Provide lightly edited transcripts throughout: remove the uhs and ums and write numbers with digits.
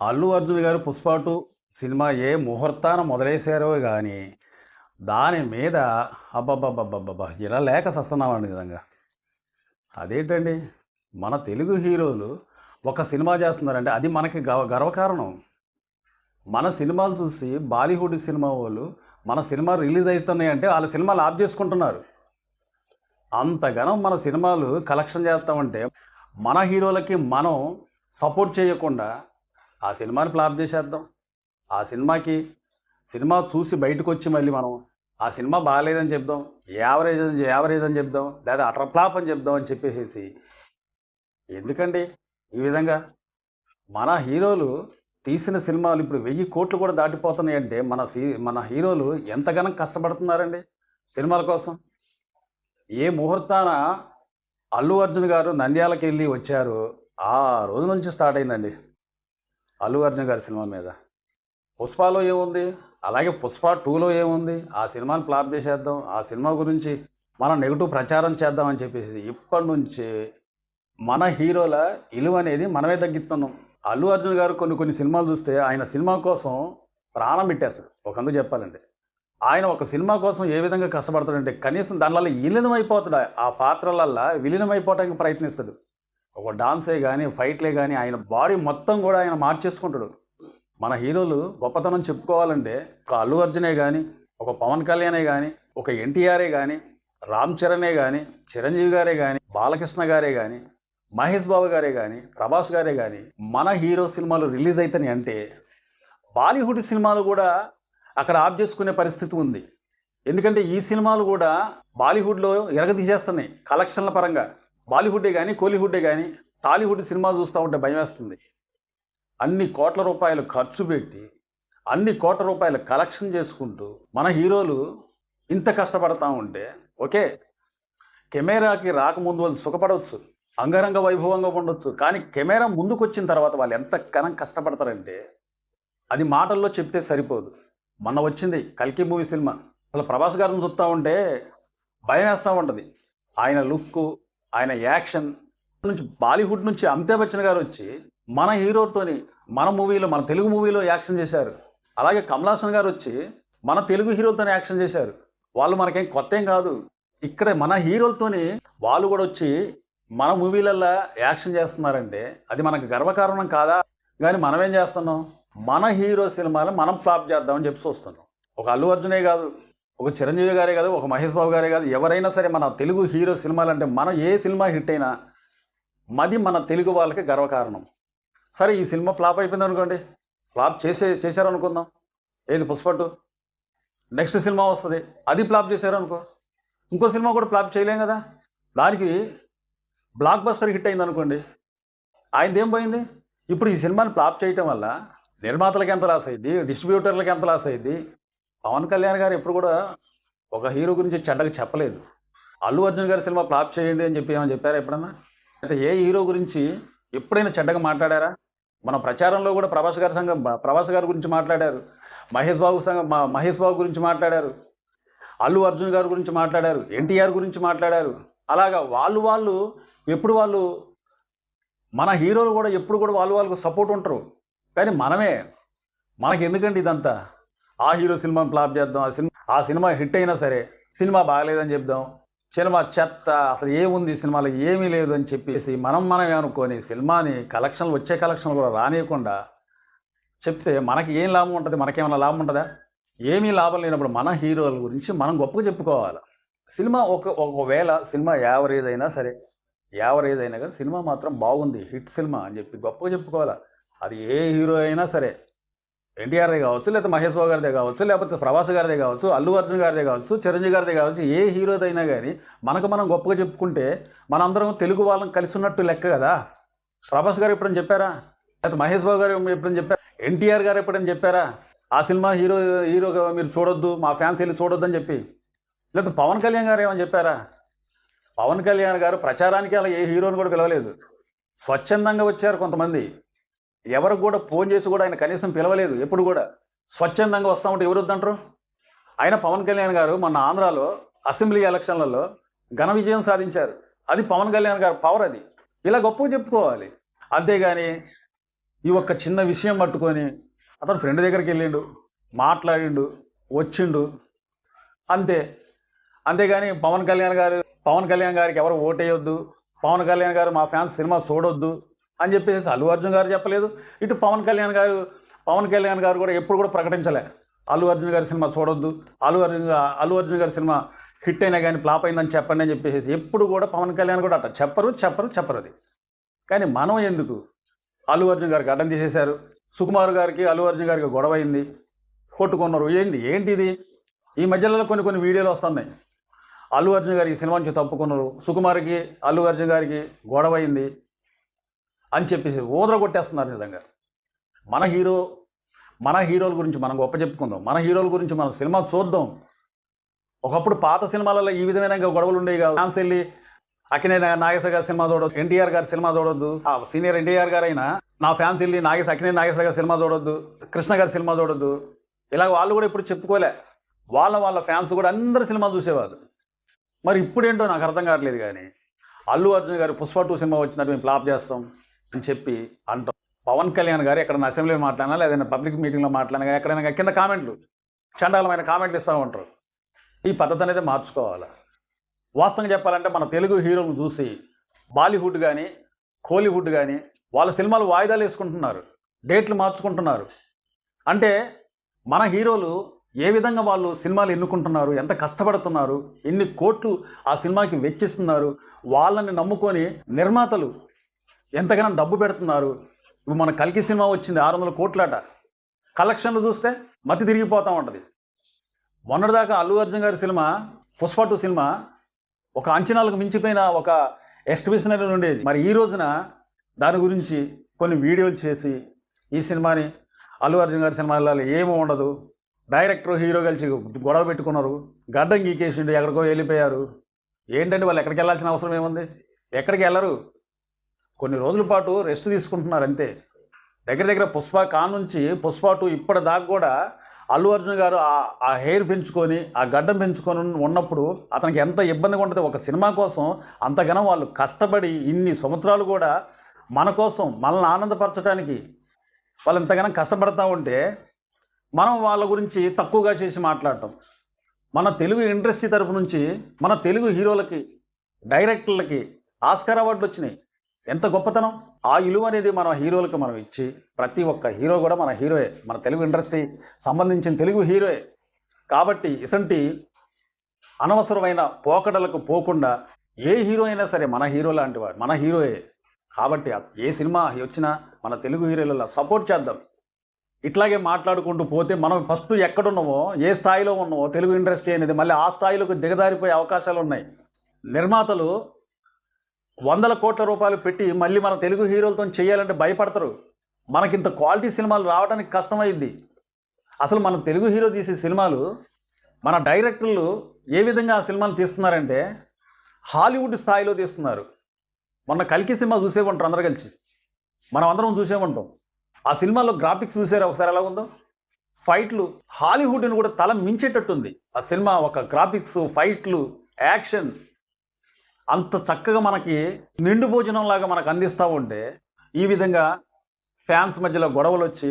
అల్లు అర్జున్ గారు 'పుష్ప 2' సినిమా ఏ ముహూర్తాన మొదలేశారో గానీ, దాని మీద అబ్బబ్బబ్బబ్బబ్బబ్బా! ఇలా లేక సస్తన్నామండి నిజంగా. అదేంటండి, మన తెలుగు హీరోలు ఒక సినిమా చేస్తున్నారంటే అది మనకి గర్వకారణం. మన సినిమాలు చూసి బాలీవుడ్ సినిమా వోళ్ళు మన సినిమా రిలీజ్ అయితున్నాయంటే ఆళ్ళ సినిమాలు ఆఫ్ జేసుకుంటున్నారు. అంతగనం మన సినిమాలు కలెక్షన్ చేస్తామంటే, మన హీరోలకి మనం సపోర్ట్ చేయకుండా ఆ సినిమాని ఫ్లాప్ చేసేద్దాం. ఆ సినిమా చూసి బయటకొచ్చి మళ్ళీ మనం ఆ సినిమా బాలేదని చెప్దాం. యావరేజ్ అని చెప్దాం. లేదా అటర్ ఫ్లాప్ అని చెప్దాం అని చెప్పేసేసి ఎందుకండి ఈ విధంగా? మన హీరోలు తీసిన సినిమాలు ఇప్పుడు 1000 కోట్లు కూడా దాటిపోతున్నాయంటే మన హీరోలు ఎంతగానో కష్టపడుతున్నారండి సినిమాల కోసం. ఏ ముహూర్తాన అల్లు అర్జున్ గారు నంద్యాలకెళ్ళి వచ్చారో ఆ రోజు నుంచి స్టార్ట్ అయిందండి అల్లు అర్జున్ గారి సినిమా మీద. 'పుష్పలో' ఏముంది? అలాగే 'పుష్ప 2లో' ఏముంది? ఆ సినిమాని ఫ్లాప్ చేసేద్దాం. ఆ సినిమా గురించి మనం నెగెటివ్ ప్రచారం చేద్దాం అని చెప్పేసి ఇప్పటి నుంచి మన హీరోల ఇలువనేది మనమే తగ్గిస్తున్నాం. అల్లు అర్జున్ గారు కొన్ని సినిమాలు చూస్తే ఆయన సినిమా కోసం ప్రాణం పెట్టేస్తాడు. ఒకందుకు చెప్పాలంటే. ఆయన ఒక సినిమా కోసం ఏ విధంగా కష్టపడతాడంటే కనీసం దానివల్ల విలీనమైపోతాడు. ఆ పాత్రలల్లా విలీనమైపోవటానికి ప్రయత్నిస్తాడు. ఒక డాన్సే గానీ, ఫైట్‌లే గానీ ఆయన బాడీ మొత్తం గూడా ఆయన మార్చేసుకుంటాడు. మన హీరోలు గొప్పతనం చెప్పుకోవాలంటే ఒక అల్లు అర్జునే గానీ, ఒక పవన్ కళ్యాణే గానీ, ఒక ఎన్టీఆరే గానీ, రామ్ చరణే గానీ, చిరంజీవి గారే గానీ, బాలకృష్ణ గారే గానీ, మహేష్ బాబు గారే గానీ, ప్రభాస్ గారే గానీ మన హీరో సినిమాలు రిలీజ్ అయితని అంటే బాలీవుడ్ సినిమాలు గూడా అక్కడ ఆఫ్ చేసుకునే పరిస్థితి ఉంది. ఎందుకంటే ఈ సినిమాలు కూడా బాలీవుడ్‌లో ఇరగదీసేస్తున్నాయి కలెక్షన్ల పరంగా. బాలీవుడ్డే గానీ, కోలీవుడ్డే గానీ, టాలీవుడ్ సినిమా చూస్తా ఉంటే భయమేస్తుంది. అన్ని కోట్ల రూపాయలు ఖర్చు పెట్టి, అన్ని కోట్ల రూపాయలు కలెక్షన్ చేసుకుంటూ, మన హీరోలు ఇంత కష్టపడతా ఉంటే ఓకే. కెమెరాకి రాకముందు వాళ్ళు సుఖపడవచ్చు. అంగరంగ వైభవంగా ఉండొచ్చు. కానీ కెమెరా ముందుకొచ్చిన తర్వాత వాళ్ళు ఎంత కష్టపడతారంటే అది మాటల్లో చెప్తే సరిపోదు. మొన్న వచ్చింది 'కల్కి' మూవీ సినిమా. అసలు ప్రభాస్ గారిని చూస్తా ఉంటే భయమేస్తా ఉంటది. ఆయన లుక్కు, ఆయన యాక్షన్ నుంచి బాలీవుడ్ నుంచి అమితాబ్ బచ్చన్ గారు వచ్చి మన హీరోతోని మన తెలుగు మూవీలో యాక్షన్ చేశారు. అలాగే కమల్ హాసన్ గారు వచ్చి మన తెలుగు హీరోలతోని యాక్షన్ చేశారు. వాళ్ళు మనకేం కొత్తేం కాదు. ఇక్కడ మన హీరోలతోని వాళ్ళు కూడా వచ్చి మన మూవీలల్లా యాక్షన్ చేస్తున్నారంటే అది మనకు గర్వకారణం కాదా? గానీ మనమేం చేస్తున్నాం? మన హీరో సినిమాలు మనం ఫ్లాప్ చేద్దామని చెప్పి చూస్తున్నాం. ఒక అల్లు అర్జునే కాదు, ఒక చిరంజీవి గారే కాదు, ఒక మహేష్ బాబు గారే కాదు, ఎవరైనా సరే మన తెలుగు హీరో సినిమాలంటే మనం ఏ సినిమా హిట్ అయినా మన తెలుగు వాళ్ళకి గర్వకారణం. సరే ఈ సినిమా ఫ్లాప్ అయిపోయిందనుకోండి. ఫ్లాప్ చేశారనుకుందాం. ఏది 'పుష్ప 2' నెక్స్ట్ సినిమా వస్తది. అది ఫ్లాప్ చేశారనుకో. ఇంకో సినిమా కూడా ఫ్లాప్ చేయలేం కదా! దానికి బ్లాక్ బస్టర్ హిట్ అయిందనుకోండి. ఆయనదేం పోయింది? ఇప్పుడు ఈ సినిమాని ఫ్లాప్ చేయటం వల్ల నిర్మాతలకి ఎంత లాస్ అయ్యిద్ది, డిస్ట్రిబ్యూటర్లకి ఎంత లాస్ అయ్యిద్ది. పవన్ కళ్యాణ్ గారు ఎప్పుడు కూడా ఒక హీరో గురించి చెడ్డగా చెప్పలేదు. అల్లు అర్జున్ గారి సినిమా ఫ్లాప్ చేయండి అని చెప్పి ఏమైనా చెప్పారా ఎప్పుడన్నా? అయితే ఏ హీరో గురించి ఎప్పుడైనా చెడ్డగా మాట్లాడారా? మన ప్రచారంలో కూడా ప్రభాస్ గారి గురించి మాట్లాడారు. మహేష్ బాబు గురించి మాట్లాడారు. అల్లు అర్జున్ గారి గురించి మాట్లాడారు. ఎన్టీఆర్ గురించి మాట్లాడారు. అలాగా వాళ్ళు ఎప్పుడు మన హీరోలు కూడా ఎప్పుడు కూడా వాళ్ళకు సపోర్ట్ ఉంటారు. కానీ మనకెందుకండి ఇదంతా? ఆ హీరో సినిమాని ఫ్లాప్ చేద్దాం. ఆ సినిమా హిట్ అయినా సరే సినిమా బాగలేదని చెప్దాం. సినిమా చెత్త, అసలు ఏముంది సినిమాలో ఏమీ లేదు అని చెప్పేసి మనమే అనుకోని సినిమాని వచ్చే కలెక్షన్లు కూడా రానియకుండా చెప్తే మనకి ఏం లాభం ఉంటుంది? మనకేమైనా లాభం ఉంటుందా? ఏమీ లాభం లేనప్పుడు మన హీరోల గురించి మనం గొప్పగా చెప్పుకోవాలి. సినిమా ఒకవేళ సినిమా యావరేజ్ అయినా కానీ సినిమా మాత్రం బాగుంది, హిట్ సినిమా అని చెప్పి గొప్పగా చెప్పుకోవాలి. అది ఏ హీరో అయినా సరే, ఎన్టీఆర్దే కావచ్చు, లేకపోతే మహేష్ బాబు గారిదే కావచ్చు, లేకపోతే ప్రభాస్ గారిదే కావచ్చు, అల్లు అర్జున్ గారిదే కావచ్చు, చిరంజీవి గారిదే కావచ్చు, ఏ హీరోదైనా కానీ మనం గొప్పగా చెప్పుకుంటే మనందరం తెలుగు వాళ్ళం కలిసి ఉన్నట్టు లెక్క కదా. ప్రభాస్ గారు ఎప్పుడైనా చెప్పారా? లేకపోతే మహేష్ బాబు గారు ఎప్పుడైనా చెప్పారా? ఎన్టీఆర్ గారు ఎప్పుడైనా చెప్పారా ఆ సినిమా హీరోగా మీరు చూడొద్దు, మా ఫ్యాన్స్ వెళ్ళి చూడొద్దు అని చెప్పి? లేకపోతే పవన్ కళ్యాణ్ గారు ఏమని చెప్పారా? పవన్ కళ్యాణ్ గారు ప్రచారానికి అలా ఏ హీరోని కూడా పిలవలేదు. స్వచ్ఛందంగా వచ్చారు కొంతమంది. ఎవరికి కూడా ఫోన్ చేసి కూడా ఆయన కనీసం పిలవలేదు. ఎప్పుడు కూడా స్వచ్ఛందంగా వస్తూ ఉంటే ఎవరు వద్దంటారు? ఆయన పవన్ కళ్యాణ్ గారు మొన్న ఆంధ్రాలో అసెంబ్లీ ఎలక్షన్లలో ఘన విజయం సాధించారు. అది పవన్ కళ్యాణ్ గారు పవర్. అది ఇలా గొప్పగా చెప్పుకోవాలి. అంతేగాని ఈ ఒక్క చిన్న విషయం పట్టుకొని అతను ఫ్రెండ్ దగ్గరికి వెళ్ళిండు, మాట్లాడిండు, వచ్చిండు, అంతే. అంతేగాని పవన్ కళ్యాణ్ గారికి ఎవరు ఓటేయొద్దు, పవన్ కళ్యాణ్ గారు మా ఫ్యాన్స్ సినిమా చూడొద్దు అని చెప్పేసి అల్లు అర్జున్ గారు చెప్పలేదు. ఇటు పవన్ కళ్యాణ్ గారు కూడా ఎప్పుడు కూడా ప్రకటించలే అల్లు అర్జున్ గారి సినిమా చూడొద్దు, అల్లు అర్జున్ గారి సినిమా హిట్ అయినా కానీ ఫ్లాప్ అయిందని చెప్పండి అని చెప్పేసి ఎప్పుడు కూడా పవన్ కళ్యాణ్ కూడా అట్లా చెప్పరు అది. కానీ మనం ఎందుకు? అల్లు అర్జున్ గారికి అడ్డం తీసేశారు, సుకుమార్ గారికి అల్లు అర్జున్ గారికి గొడవ అయింది, కొట్టుకున్నారు. ఏంటిది? ఈ మధ్యలో కొన్ని వీడియోలు వస్తున్నాయి. అల్లు అర్జున్ గారికి సినిమా నుంచి తప్పుకున్నారు, సుకుమార్కి అల్లు అర్జున్ గారికి గొడవ అయింది అని చెప్పేసి ఊదర కొట్టేస్తున్నారు. నిజంగా మన హీరోల గురించి మనం గొప్ప చెప్పుకుందాం, మన హీరోల గురించి మనం సినిమా చూద్దాం. ఒకప్పుడు పాత సినిమాలలో ఈ విధమైన గొడవలు ఉండేవి కాదు. ఫ్యాన్స్ వెళ్ళి అక్కినే నాగేశ్వర గారి సినిమా చూడొద్దు, ఎన్టీఆర్ గారి సినిమా చూడొద్దు, సీనియర్ ఎన్టీఆర్ గారు అయినా నా ఫ్యాన్స్ వెళ్ళి అక్కినే నాగేశ్వర గారి సినిమా చూడొద్దు, కృష్ణ గారి సినిమా చూడొద్దు, ఇలా వాళ్ళు కూడా ఇప్పుడు చెప్పుకోలే. వాళ్ళ ఫ్యాన్స్ కూడా అందరు సినిమా చూసేవాళ్ళు. మరి ఇప్పుడేంటో నాకు అర్థం కావట్లేదు. కానీ అల్లు అర్జున్ గారు పుష్ప 2 సినిమా వచ్చినట్టు మేము ఫ్లాప్ చేస్తాం అని చెప్పి అంటాం. పవన్ కళ్యాణ్ గారు ఎక్కడైనా అసెంబ్లీలో మాట్లాడినా లేదైనా పబ్లిక్ మీటింగ్లో మాట్లాడినా కానీ ఎక్కడైనా కింద కామెంట్లు, చండాలమైన కామెంట్లు ఇస్తూ ఉంటారు. ఈ పద్ధతి అనేది మార్చుకోవాలి. వాస్తవంగా చెప్పాలంటే మన తెలుగు హీరోలను చూసి బాలీవుడ్ కానీ కోలీవుడ్ కానీ వాళ్ళ సినిమాలు వాయిదాలు వేసుకుంటున్నారు, డేట్లు మార్చుకుంటున్నారు. అంటే మన హీరోలు ఏ విధంగా వాళ్ళు సినిమాలు ఎన్నుకుంటున్నారు, ఎంత కష్టపడుతున్నారు, ఎన్ని కోట్లు ఆ సినిమాకి వెచ్చిస్తున్నారు, వాళ్ళని నమ్ముకొని నిర్మాతలు ఎంతగానో డబ్బు పెడుతున్నారు. ఇప్పుడు మన కల్కి సినిమా వచ్చింది 600 కోట్లట, కలెక్షన్లు చూస్తే మతి తిరిగిపోతూ ఉంటుంది. మొన్నటిదాకా అల్లు అర్జున్ గారి సినిమా పుష్ప 2 సినిమా ఒక అంచనాలకు మించిపోయిన ఒక ఎక్స్ట్రిబ్యూషన్ ఉండేది. మరి ఈ రోజున దాని గురించి కొన్ని వీడియోలు చేసి ఈ సినిమాని అల్లు అర్జున్ గారి సినిమాలలో ఏమీ ఉండదు, డైరెక్టర్ హీరో కలిసి గొడవ పెట్టుకున్నారు, గడ్డం గీకేసిండు, ఎక్కడికో వెళ్ళిపోయారు. ఏంటంటే వాళ్ళు ఎక్కడికి వెళ్ళాల్సిన అవసరం ఏముంది? ఎక్కడికి వెళ్ళరు. కొన్ని రోజుల పాటు రెస్ట్ తీసుకుంటున్నారు అంతే. దగ్గర పుష్ప నుంచి పుష్ప 2 ఇప్పటిదాకా కూడా అల్లు అర్జున్ గారు ఆ హెయిర్ పెంచుకొని ఆ గడ్డం పెంచుకొని ఉన్నప్పుడు అతనికి ఎంత ఇబ్బందిగా ఉంటుంది. ఒక సినిమా కోసం అంతగానో వాళ్ళు కష్టపడి ఇన్ని సంవత్సరాలు కూడా మన కోసం మనల్ని ఆనందపరచడానికి వాళ్ళు ఎంతగానో కష్టపడతా ఉంటే మనం వాళ్ళ గురించి తక్కువగా చేసి మాట్లాడటం. మన తెలుగు ఇండస్ట్రీ తరపు నుంచి మన తెలుగు హీరోలకి డైరెక్టర్లకి ఆస్కార్ అవార్డులు వచ్చినాయి. ఎంత గొప్పతనం! ఆ విలువ అనేది మన హీరోలకు మనం ఇచ్చి, ప్రతి ఒక్క హీరో కూడా మన హీరోయే, మన తెలుగు ఇండస్ట్రీ సంబంధించిన తెలుగు హీరోయే. కాబట్టి ఇసంటి అనవసరమైన పోకడలకు పోకుండా ఏ హీరో అయినా సరే మన హీరో లాంటి వారు మన హీరోయే. కాబట్టి ఏ సినిమా వచ్చినా మన తెలుగు హీరోలలో సపోర్ట్ చేద్దాం. ఇట్లాగే మాట్లాడుకుంటూ పోతే మనం ఫస్ట్ ఎక్కడున్నామో, ఏ స్థాయిలో ఉన్నామో తెలుగు ఇండస్ట్రీ అనేది మళ్ళీ ఆ స్థాయిలోకి దిగజారిపోయే అవకాశాలు ఉన్నాయి. నిర్మాతలు 100 కోట్ల రూపాయలు పెట్టి మళ్ళీ మన తెలుగు హీరోలతో చేయాలంటే భయపడతారు. మనకింత క్వాలిటీ సినిమాలు రావడానికి కష్టమైంది. అసలు మన తెలుగు హీరో తీసే సినిమాలు మన డైరెక్టర్లు ఏ విధంగా ఆ సినిమాలు తీస్తున్నారంటే హాలీవుడ్ స్థాయిలో తీస్తున్నారు. మొన్న కల్కి సినిమా చూసే ఉంటారు అందరూ కలిసి, మనం అందరం చూసే ఉంటాం. ఆ సినిమాలో గ్రాఫిక్స్ చూసారా ఒకసారి ఎలా ఉందో? ఫైట్లు హాలీవుడ్ని కూడా తల మించేటట్టుంది ఆ సినిమా. ఒక గ్రాఫిక్స్, ఫైట్లు, యాక్షన్ అంత చక్కగా మనకి నిండు భోజనంలాగా మనకు అందిస్తూ ఉంటే ఈ విధంగా ఫ్యాన్స్ మధ్యలో గొడవలు వచ్చి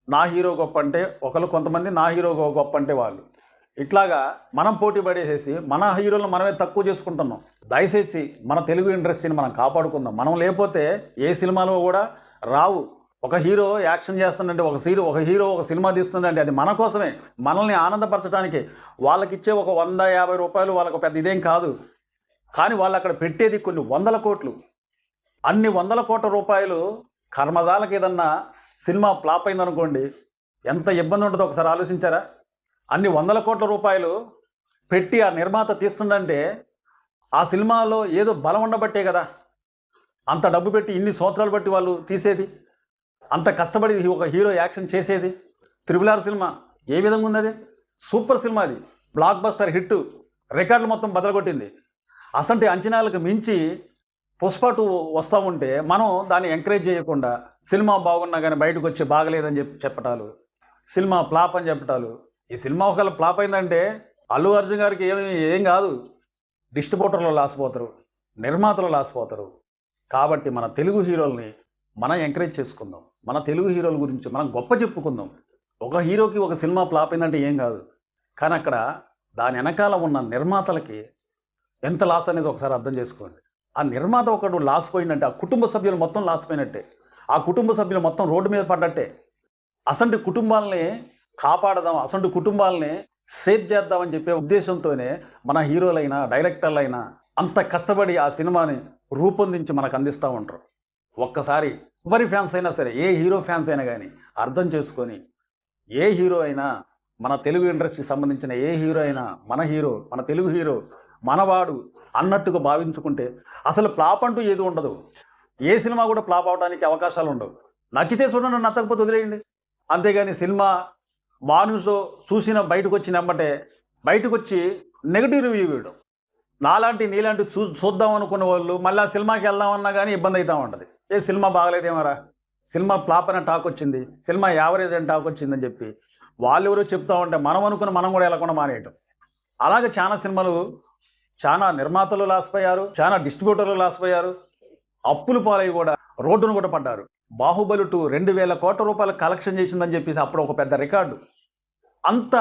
నా హీరో గొప్ప అంటే ఒకరు, కొంతమంది నా హీరో గొప్ప అంటే వాళ్ళు, ఇట్లాగా మనం పోటీ పడేసేసి మన హీరోలను మనమే తక్కువ చేసుకుంటున్నాం. దయచేసి మన తెలుగు ఇండస్ట్రీని మనం కాపాడుకుందాం. మనం లేకపోతే ఏ సినిమాలో కూడా రావు. ఒక హీరో యాక్షన్ చేస్తుందంటే, ఒక హీరో ఒక సినిమా తీస్తుందంటే అది మన కోసమే, మనల్ని ఆనందపరచడానికి. వాళ్ళకి ఇచ్చే ఒక 150 రూపాయలు వాళ్ళకు పెద్ద ఇదేం కాదు. కానీ వాళ్ళు అక్కడ పెట్టేది కొన్ని 100 కోట్లు. అన్ని 100 కోట్ల రూపాయలు కర్మజాలకు ఏదన్నా సినిమా ఫ్లాప్ అయిందనుకోండి, ఎంత ఇబ్బంది ఉంటుందో ఒకసారి ఆలోచించారా? అన్ని 100 కోట్ల రూపాయలు పెట్టి ఆ నిర్మాత తీస్తుందంటే ఆ సినిమాలో ఏదో బలం ఉండబట్టే కదా అంత డబ్బు పెట్టి ఇన్ని సంవత్సరాలు బట్టి వాళ్ళు తీసేది, అంత కష్టపడి ఒక హీరో యాక్షన్ చేసేది. RRR సినిమా ఏ విధంగా ఉంది? అది సూపర్ సినిమా, అది బ్లాక్ బస్టర్ హిట్, రికార్డులు మొత్తం బదలగొట్టింది. అసంటి అంచనాలకు మించి పుష్ప 2 వస్తూ ఉంటే మనం దాన్ని ఎంకరేజ్ చేయకుండా సినిమా బాగున్నా కానీ బయటకు వచ్చి బాగలేదని చెప్పటాలు, సినిమా ఫ్లాప్ అని చెప్పటాలు. ఈ సినిమా ఒకవేళ ఫ్లాప్ అయిందంటే అల్లు అర్జున్ గారికి ఏం కాదు, డిస్ట్రిబ్యూటర్లు లాసిపోతారు, నిర్మాతలు లాసిపోతారు. కాబట్టి మన తెలుగు హీరోల్ని మనం ఎంకరేజ్ చేసుకుందాం. మన తెలుగు హీరోల గురించి మనం గొప్ప చెప్పుకుందాం. ఒక హీరోకి ఒక సినిమా ఫ్లాప్ అయిందంటే ఏం కాదు, కానీ అక్కడ దాని వెనకాల ఉన్న నిర్మాతలకి ఎంత లాస్ అనేది ఒకసారి అర్థం చేసుకోండి. ఆ నిర్మాత ఒకడు లాస్ పోయిందంటే ఆ కుటుంబ సభ్యులు మొత్తం లాస్ పోయినట్టే, ఆ కుటుంబ సభ్యులు మొత్తం రోడ్డు మీద పడ్డట్టే. అసంటి కుటుంబాలని కాపాడదాం, అసంటి కుటుంబాలని సేవ్ చేద్దామని చెప్పే ఉద్దేశంతోనే మన హీరోలైనా డైరెక్టర్లైనా అంత కష్టపడి ఆ సినిమాని రూపొందించి మనకు అందిస్తూ ఉంటారు. ఒక్కసారి ఎవరి ఫ్యాన్స్ అయినా సరే, ఏ హీరో ఫ్యాన్స్ అయినా కానీ అర్థం చేసుకొని, ఏ హీరో అయినా మన తెలుగు ఇండస్ట్రీకి సంబంధించిన ఏ హీరో అయినా మన హీరో, మన తెలుగు హీరో, మనవాడు అన్నట్టుగా భావించుకుంటే అసలు ఫ్లాప్ అంటూ ఏది ఉండదు. ఏ సినిమా కూడా ఫ్లాప్ అవడానికి అవకాశాలు ఉండవు. నచ్చితే చూడండి, నచ్చకపోతే వదిలేయండి. అంతేగాని సినిమా మాన్యూస్ చూసిన బయటకు వచ్చి నెమ్మటే బయటకు వచ్చి నెగిటివ్ రివ్యూ ఇవ్వడం, నీలాంటి చూద్దాం అనుకున్న వాళ్ళు మళ్ళీ ఆ సినిమాకి వెళ్దామన్నా కానీ ఇబ్బంది అవుతూ ఉంటుంది. ఏ సినిమా బాగలేదేమరా, సినిమా ఫ్లాప్ అనే టాక్ వచ్చింది, సినిమా యావరేజ్ అని టాక్ వచ్చిందని చెప్పి వాళ్ళు ఎవరో చెప్తా ఉంటే మనం అనుకుని మనం కూడా వెళ్ళకుండా మానేయటం. అలాగే చాలా సినిమాలు, చాలా నిర్మాతలు లాసిపోయారు, చాలా డిస్ట్రిబ్యూటర్లు లాసిపోయారు, అప్పులు పాలయ్యి కూడా రోడ్డును కూడా పడ్డారు. బాహుబలి 2 2,000 కోట్ల రూపాయలు కలెక్షన్ చేసిందని చెప్పేసి అప్పుడు ఒక పెద్ద రికార్డు. అంత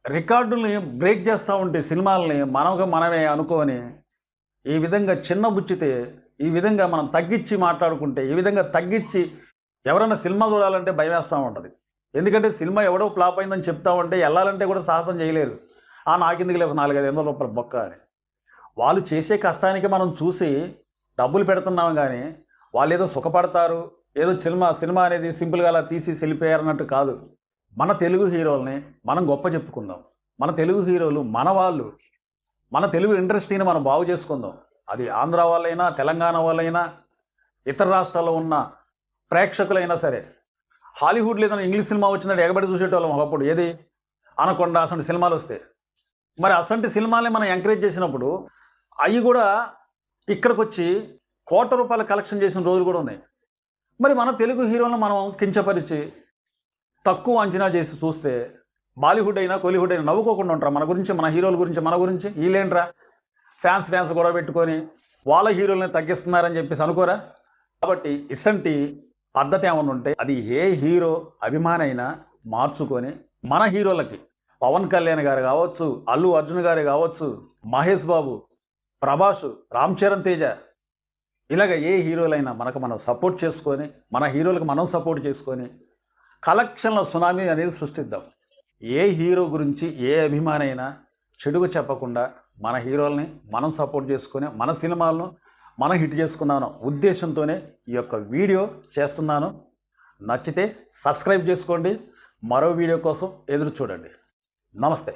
రికార్డుల్ని బ్రేక్ చేస్తూ ఉంటే సినిమాలని మనమే అనుకొని ఈ విధంగా చిన్న బుచ్చితే, ఈ విధంగా మనం తగ్గించి మాట్లాడుకుంటే, ఈ విధంగా తగ్గించి ఎవరైనా సినిమా చూడాలంటే భయం వేస్తూ ఉంటుంది. ఎందుకంటే సినిమా ఎవడో ఫ్లాప్ అయిందని చెప్తా ఉంటే వెళ్ళాలంటే కూడా సాహసం చేయలేరు. నాకెందుకు లేవు 400-500 రూపాయలు బొక్క అని. వాళ్ళు చేసే కష్టానికి మనం చూసి డబ్బులు పెడుతున్నాం, కానీ వాళ్ళు ఏదో సుఖపడతారు, ఏదో సినిమా అనేది సింపుల్గా అలా తీసి వెళ్ళిపోయారన్నట్టు కాదు. మన తెలుగు హీరోల్ని మనం గొప్ప చెప్పుకుందాం. మన తెలుగు హీరోలు మన వాళ్ళు, మన తెలుగు ఇండస్ట్రీని మనం బాగు చేసుకుందాం. అది ఆంధ్ర వాళ్ళైనా, తెలంగాణ వాళ్ళైనా, ఇతర రాష్ట్రాల్లో ఉన్న ప్రేక్షకులైనా సరే. హాలీవుడ్లో ఏదైనా ఇంగ్లీష్ సినిమా వచ్చినట్టు ఎగబడి చూసేటోళ్ళం ఒకప్పుడు. ఏది అనకొండ అసంటి సినిమాలు వస్తే, మరి అసంటి సినిమాలే మనం ఎంకరేజ్ చేసినప్పుడు అవి కూడా ఇక్కడికి వచ్చి కోట్ల రూపాయల కలెక్షన్ చేసిన రోజులు కూడా ఉన్నాయి. మరి మన తెలుగు హీరోలను మనం కించపరిచి తక్కువ అంచనా చేసి చూస్తే బాలీవుడ్ అయినా కోలీవుడ్ అయినా నవ్వుకోకుండా ఉంటారా మన గురించి, మన హీరోల గురించి, మన గురించి? వీళ్ళేంట్రా ఫ్యాన్స్ కూడా పెట్టుకొని వాళ్ళ హీరోలని తగ్గిస్తున్నారని చెప్పేసి అనుకోరా? కాబట్టి ఇసంటి పద్ధతి ఏమైనా ఉంటే అది ఏ హీరో అభిమాని అయినా మార్చుకొని మన హీరోలకి, పవన్ కళ్యాణ్ గారు కావచ్చు, అల్లు అర్జున్ గారు కావచ్చు, మహేష్ బాబు, ప్రభాస్, రామ్ చరణ్ తేజ, ఇలాగ ఏ హీరోలైనా మనం సపోర్ట్ చేసుకొని, మన హీరోలకు మనం సపోర్ట్ చేసుకొని కలెక్షన్ల సునామీ అనేది సృష్టిద్దాం. ఏ హీరో గురించి ఏ అభిమాని అయినా చెడుగా చెప్పకుండా మన హీరోల్ని మనం సపోర్ట్ చేసుకొని మన సినిమాలను మనం హిట్ చేసుకున్నాను ఉద్దేశంతోనే ఈ యొక్క వీడియో చేస్తున్నాను. నచ్చితే సబ్స్క్రైబ్ చేసుకోండి. మరో వీడియో కోసం ఎదురు చూడండి. నమస్తే.